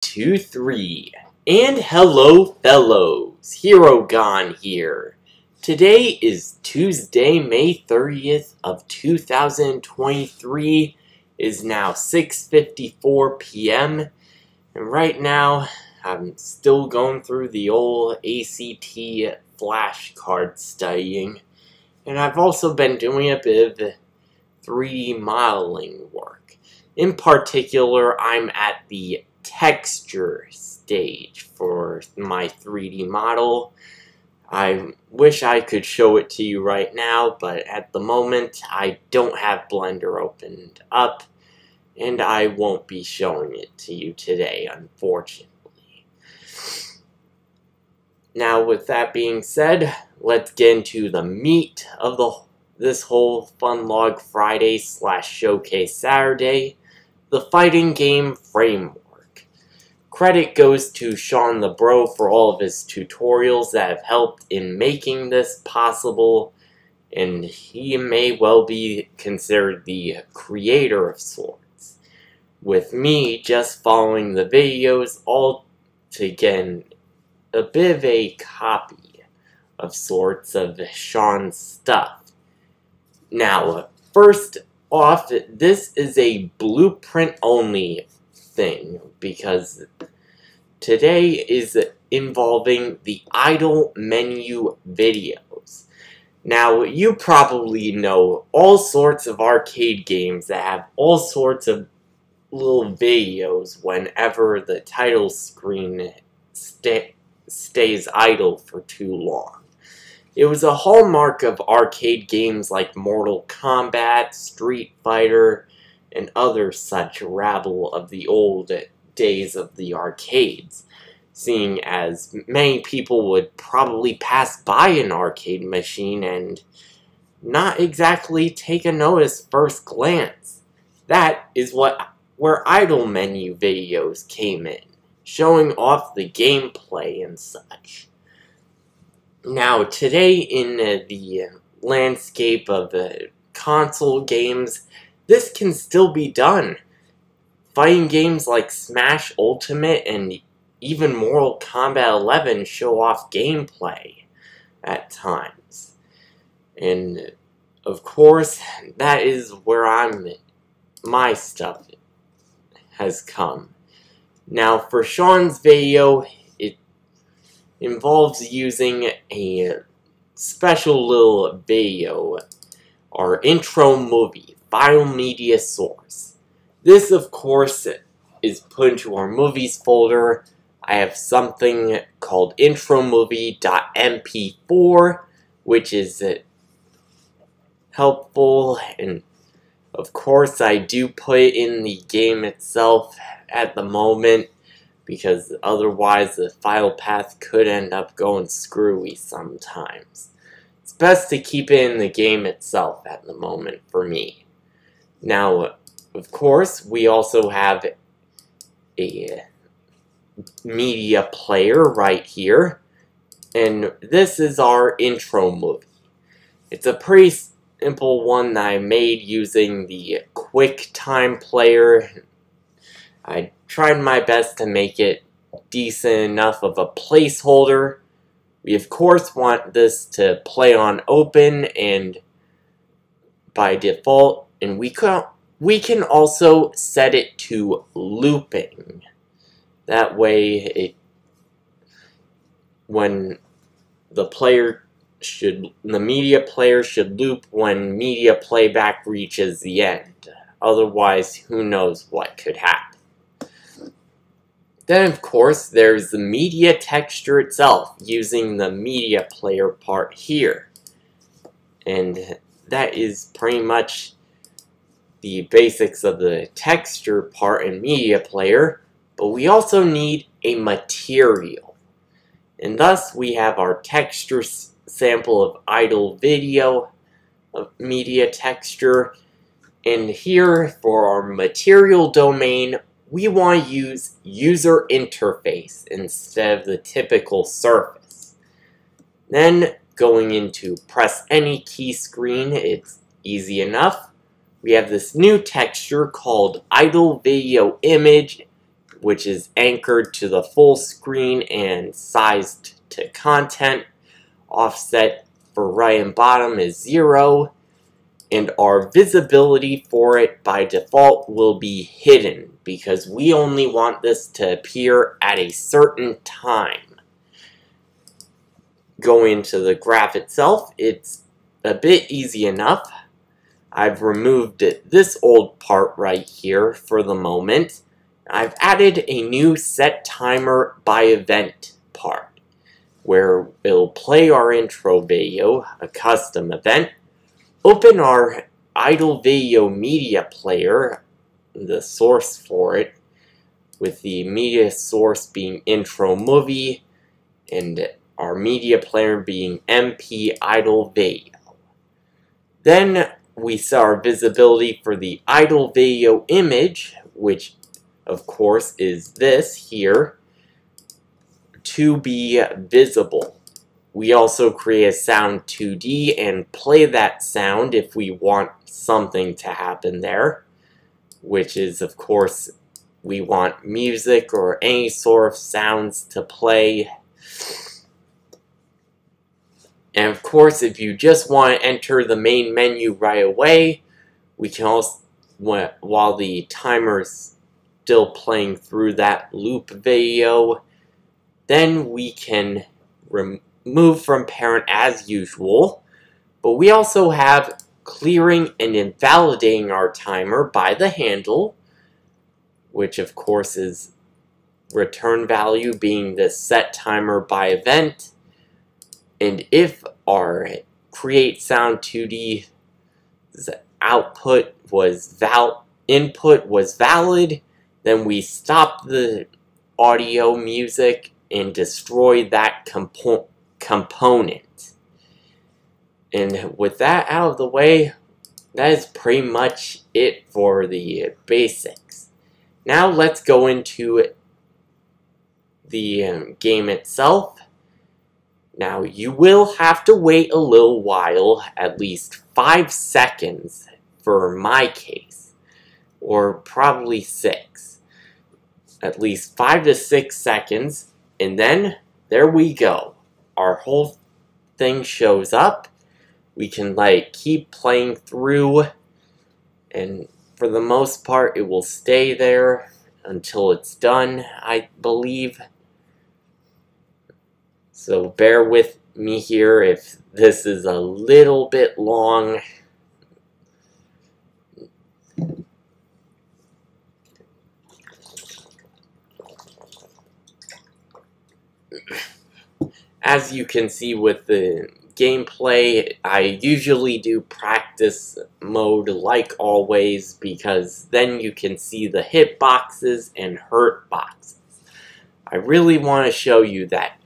2-3. And hello fellows, Herogon here. Today is Tuesday, May 30th of 2023. It is now 6:54 p.m. And right now, I'm still going through the old ACT flashcard studying. And I've also been doing a bit of 3D modeling work. In particular, I'm at the texture stage for my 3D model. I wish I could show it to you right now, but at the moment I don't have Blender opened up, and I won't be showing it to you today, unfortunately. Now, with that being said, let's get into the meat of this whole Funlog Friday / Showcase Saturday, the fighting game framework. Credit goes to Sean the Bro for all of his tutorials that have helped in making this possible, and he may well be considered the creator of sorts, with me just following the videos all to get a bit of a copy of sorts of Sean's stuff. Now, first off, this is a blueprint only thing, because today is involving the idle menu videos. Now, you probably know all sorts of arcade games that have all sorts of little videos whenever the title screen stays idle for too long. It was a hallmark of arcade games like Mortal Kombat, Street Fighter, and other such rabble of the old days of the arcades, seeing as many people would probably pass by an arcade machine and not exactly take a notice first glance. That is where idle menu videos came in, showing off the gameplay and such. Now, today in the landscape of console games, this can still be done. Fighting games like Smash Ultimate and even Mortal Kombat 11 show off gameplay at times. And, of course, that is where my stuff has come. Now, for Sean's video, it involves using a special little video, our intro movie, file media source. This, of course, is put into our movies folder. I have something called intromovie.mp4, which is helpful, and of course I do put it in the game itself at the moment, because otherwise the file path could end up going screwy sometimes. It's best to keep it in the game itself at the moment for me. Now, of course, we also have a media player right here, and this is our intro movie. It's a pretty simple one that I made using the QuickTime player. I tried my best to make it decent enough of a placeholder. We of course want this to play on open and by default, and we can also set it to looping. That way the media player should loop when media playback reaches the end. Otherwise, who knows what could happen. Then, of course, there's the media texture itself, using the media player part here. And that is pretty much the basics of the texture part in media player, but we also need a material. And thus, we have our texture sample of idle video of media texture. And here, for our material domain, we want to use user interface instead of the typical surface. Then, going into press any key screen, it's easy enough. We have this new texture called idle video image, which is anchored to the full screen and sized to content. Offset for right and bottom is 0, and our visibility for it by default will be hidden because we only want this to appear at a certain time. Going to the graph itself, it's a bit easy enough. I've removed this old part right here for the moment. I've added a new set timer by event part, where it'll play our intro video, a custom event, open our idle video media player, the source for it, with the media source being intro movie, and our media player being MP idle video. Then we set our visibility for the idle video image, which of course is this here, to be visible. We also create a sound 2D and play that sound if we want something to happen there, which is of course we want music or any sort of sounds to play. And of course, if you just want to enter the main menu right away, we can also, while the timer's still playing through that loop video, then we can remove from parent as usual. But we also have clearing and invalidating our timer by the handle, which of course is return value being the set timer by event. And if our create sound 2D input was valid, then we stop the audio music and destroy that component. And with that out of the way, that is pretty much it for the basics. Now let's go into the game itself. Now, you will have to wait a little while, at least 5 seconds for my case, or probably 6. At least 5 to 6 seconds, and then there we go. Our whole thing shows up. We can keep playing through, and for the most part it will stay there until it's done, I believe. So bear with me here if this is a little bit long. As you can see with the gameplay, I usually do practice mode like always, because then you can see the hit boxes and hurt boxes. I really want to show you that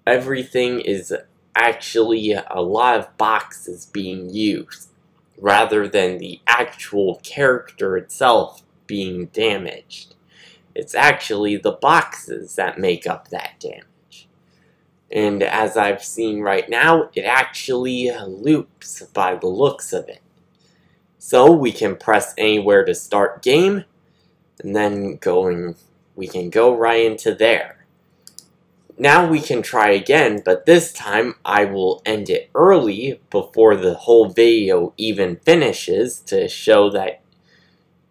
everything is actually a lot of boxes being used, rather than the actual character itself being damaged. It's actually the boxes that make up that damage. And as I've seen right now, it actually loops by the looks of it. So we can press anywhere to start game, and then we can go right into there. Now we can try again, but this time I will end it early before the whole video even finishes to show that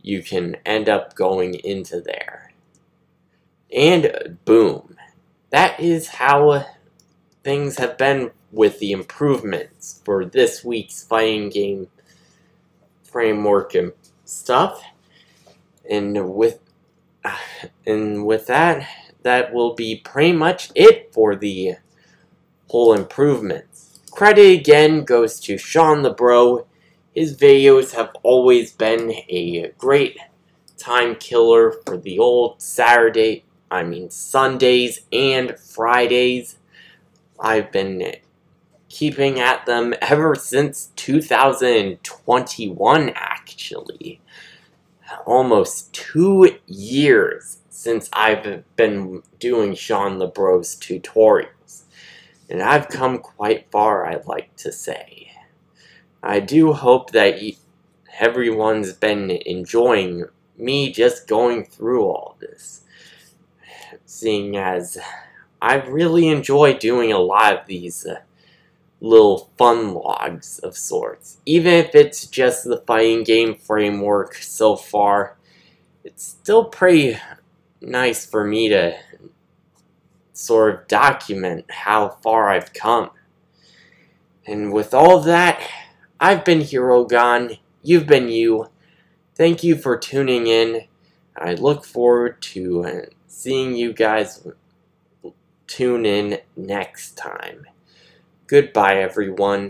you can end up going into there. And boom. That is how things have been with the improvements for this week's fighting game framework and stuff. And with that will be pretty much it for the whole improvements. Credit again goes to Sean the Bro. His videos have always been a great time killer for the old Sundays and Fridays. I've been keeping at them ever since 2021, actually. Almost 2 years since I've been doing Sean the Bro's tutorials. And I've come quite far, I'd like to say. I do hope that everyone's been enjoying me just going through all this, seeing as I really enjoy doing a lot of these little fun logs of sorts. Even if it's just the fighting game framework so far, it's still pretty nice for me to sort of document how far I've come. And with all that, I've been Herogon, you've been you. Thank you for tuning in. I look forward to seeing you guys tune in next time. Goodbye, everyone.